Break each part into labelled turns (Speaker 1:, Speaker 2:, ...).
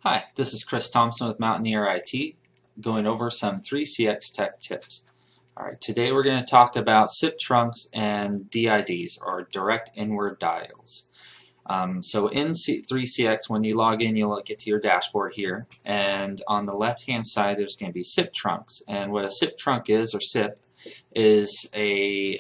Speaker 1: Hi, this is Chris Thompson with Mountaineer IT, going over some 3CX tech tips. Alright, today we're going to talk about Siptrunks and DIDs, or direct inward dials. So in 3CX, when you log in, you'll get to your dashboard here, and on the left hand side there's going to be Siptrunks. And what a Siptrunk is, or SIP, is a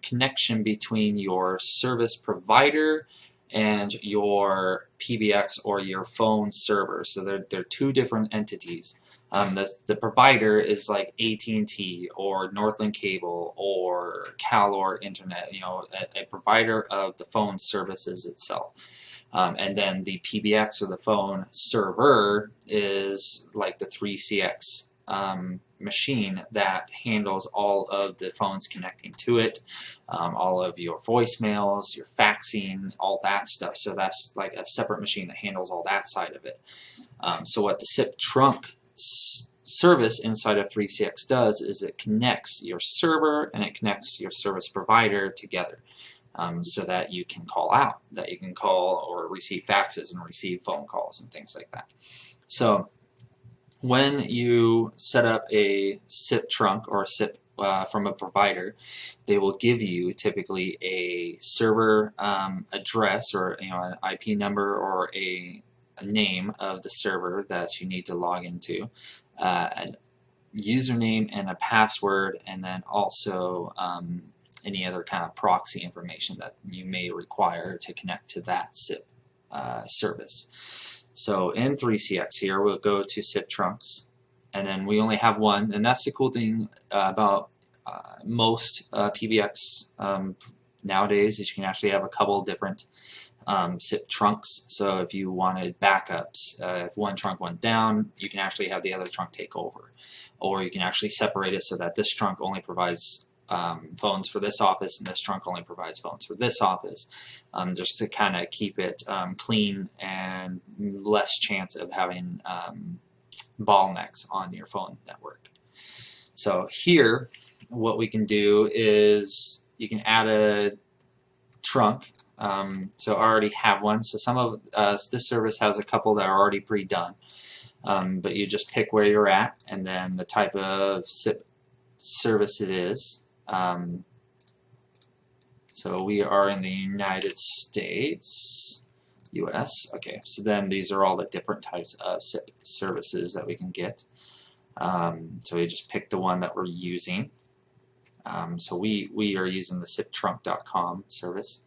Speaker 1: connection between your service provider and your PBX or your phone server. So they're two different entities. The provider is like AT&T or Northland Cable or CalOr Internet, a provider of the phone services itself. And then the PBX, or the phone server, is like the 3CX machine that handles all of the phones connecting to it, all of your voicemails, your faxing, all that stuff. So that's like a separate machine that handles all that side of it. So what the Siptrunk service inside of 3CX does is it connects your server and it connects your service provider together, so that you can call out, that you can call or receive faxes and receive phone calls and things like that. So when you set up a Siptrunk or a SIP from a provider, they will give you typically a server address, or an IP number, or a name of the server that you need to log into, a username and a password, and then also any other kind of proxy information that you may require to connect to that SIP service. So in 3CX here, we'll go to Siptrunks, and then we only have one, and that's the cool thing about most PBX nowadays, is you can actually have a couple different Siptrunks. So if you wanted backups, if one trunk went down, you can actually have the other trunk take over, or you can actually separate it so that this trunk only provides phones for this office and this trunk only provides phones for this office, just to kind of keep it clean and less chance of having bottlenecks on your phone network. So here what we can do is you can add a trunk. So I already have one, so some of this service has a couple that are already pre-done, but you just pick where you're at and then the type of SIP service it is. So we are in the United States, US. Okay, so then these are all the different types of SIP services that we can get. So we just pick the one that we're using. So we are using the Siptrunk.com service.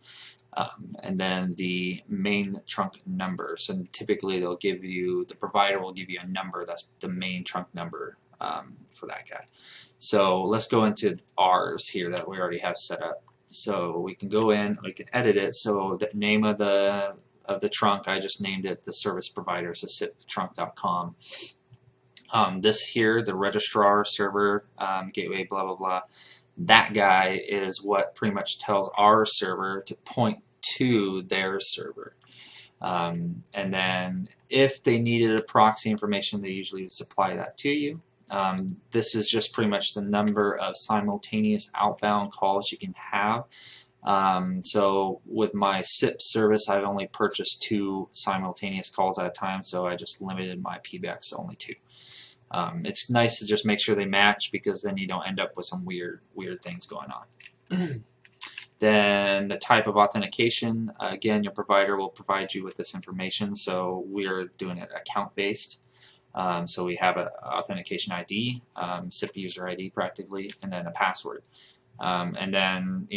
Speaker 1: And then the main trunk number. So typically they'll give you, the provider will give you a number, that's the main trunk number for that guy. So let's go into ours here that we already have set up. So we can go in, we can edit it. So the name of the trunk, I just named it the service provider, so Siptrunk.com. This here, the registrar, server, gateway, blah blah blah, that guy is what pretty much tells our server to point to their server. And then if they needed a proxy information, they usually would supply that to you. This is just pretty much the number of simultaneous outbound calls you can have. So with my SIP service, I've only purchased 2 simultaneous calls at a time, so I just limited my PBX to only 2. It's nice to just make sure they match, because then you don't end up with some weird things going on. Then the type of authentication, again, your provider will provide you with this information, so we're doing it account based. So we have an authentication ID, SIP user ID practically, and then a password. And then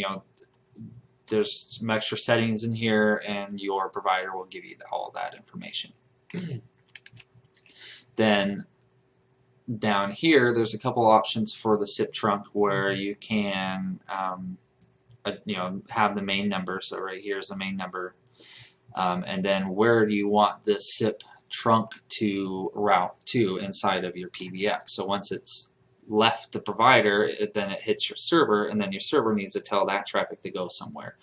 Speaker 1: there's some extra settings in here, and your provider will give you all that information. Then down here, there's a couple options for the Siptrunk where you can have the main number. So right here is the main number, and then where do you want this SIP trunk to route to inside of your PBX. So once it's left the provider, then it hits your server, and then your server needs to tell that traffic to go somewhere.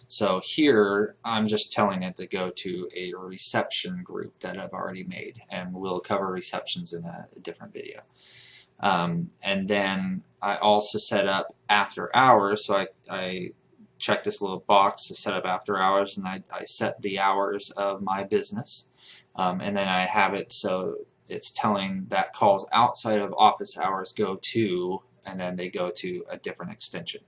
Speaker 1: So here I'm just telling it to go to a reception group that I've already made, and we'll cover receptions in a different video. And then I also set up after hours, so I check this little box to set up after hours, and I set the hours of my business. And then I have it so it's telling that calls outside of office hours go to, and then they go to a different extension.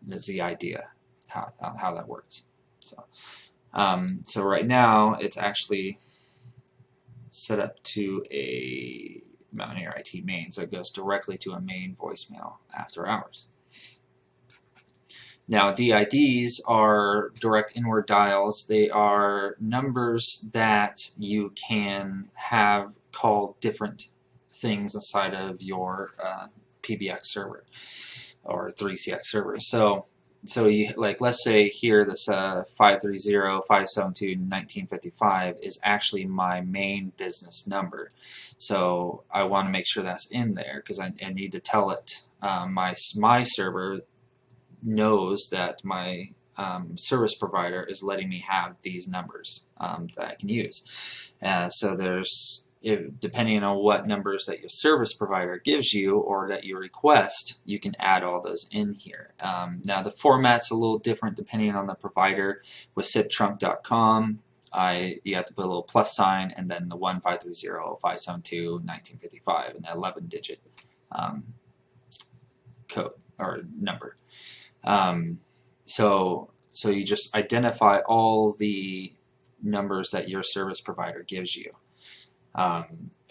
Speaker 1: Is the idea how that works. So right now it's actually set up to a Mountaineer IT main, so it goes directly to a main voicemail after hours. Now DIDs are direct inward dials. They are numbers that you can have call different things inside of your PBX server or 3CX server. So you, like, let's say here this 530-572-1955 is actually my main business number. So I want to make sure that's in there because I need to tell it my server knows that my service provider is letting me have these numbers that I can use. So there's, depending on what numbers that your service provider gives you or that you request, you can add all those in here. Now the format's a little different depending on the provider. With Siptrunk.com, you have to put a little plus sign and then the 1-530-572-1955, an 11-digit code or number. So you just identify all the numbers that your service provider gives you.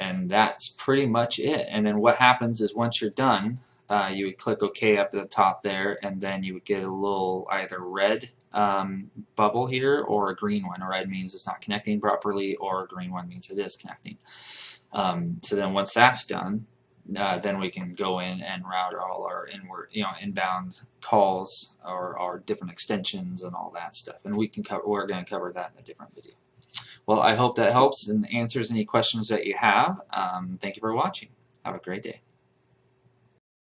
Speaker 1: And that's pretty much it. And then what happens is once you're done, you would click OK up at the top there, and then you would get a little either red bubble here or a green one. A red means it's not connecting properly, or a green one means it is connecting. So then once that's done, then we can go in and route all our inbound calls or our different extensions and all that stuff. And we're going to cover that in a different video. Well, I hope that helps and answers any questions that you have. Thank you for watching. Have a great day.